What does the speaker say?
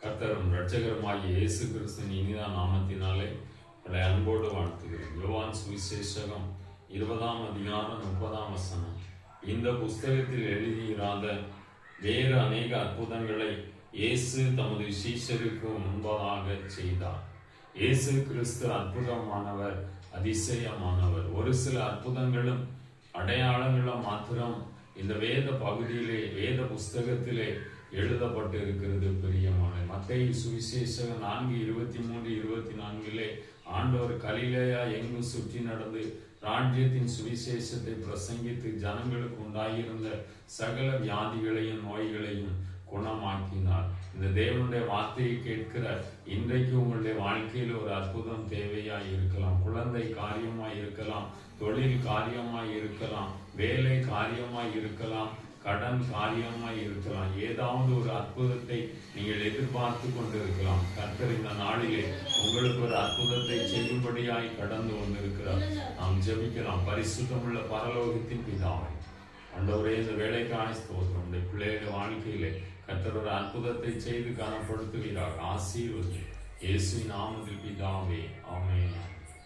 கர்த்தரும் இரட்சகருமாகிய இயேசு கிறிஸ்துவின் இனிதான நாமத்தினாலே உங்களை அன்போடு வாழ்த்துகிறேன். யோவான் சுவிசேஷகம் 20ஆம் அதிகாரம் 30ஆம் வசனம். இந்த புஸ்தகத்தில் எழுதியிராத வேறு அநேக அற்புதங்களை இயேசு தமது சீஷருக்கு முன்பதாக செய்தார். இயேசு கிறிஸ்து அற்புதமானவர், அதிசயமானவர். ஒரு சில அற்புதங்களும் அடையாளங்களும் மாத்திரம் இந்த வேத பகுதியிலே, வேத புஸ்தகத்திலே எழுதப்பட்டு இருக்கிறது. பிரியமான மத்தேயு சுவிசேஷகம் 4:23-24 ஆண்டவர் கலிலேயா எங்கும் சுற்றி நடந்து ராஜ்யத்தின் சுவிசேஷத்தை பிரசங்கித்து ஜனங்களுக்கு உண்டாயிருந்த சகல வியாதிகளையும் நோய்களையும் குணமாக்கினார். இந்த தேவனுடைய வார்த்தையை கேட்கிற இன்றைக்கு உங்களுடைய வாழ்க்கையில் ஒரு அற்புதம் தேவையாய் இருக்கலாம். குழந்தை காரியமாய் இருக்கலாம், தொழில் காரியமாய் இருக்கலாம், வேலை காரியமாய் இருக்கலாம், கடன் காரியமாய் இருக்கலாம். ஏதாவது ஒரு அற்புதத்தை நீங்கள் எதிர்பார்த்து கொண்டிருக்கலாம். கர்த்தர் இந்த நாளிலே உங்களுக்கு ஒரு அற்புதத்தை செய்யும்படியாய் கடந்து வந்திருக்கிறார். நாம் ஜெபிக்கலாம். பரிசுத்தமுள்ள பரலோகத்தின் பிதாவே, ஆண்டவரே, இந்த வேலைக்கான ஸ்தோத்திரம். இந்த பிள்ளைகள் வாழ்க்கையிலே கர்த்தர் ஒரு அற்புதத்தை செய்து கனப்படுத்துகிறார். ஆசீர்வதி இயேசுவின் நாமத்தில் பிதாவே, ஆமென்.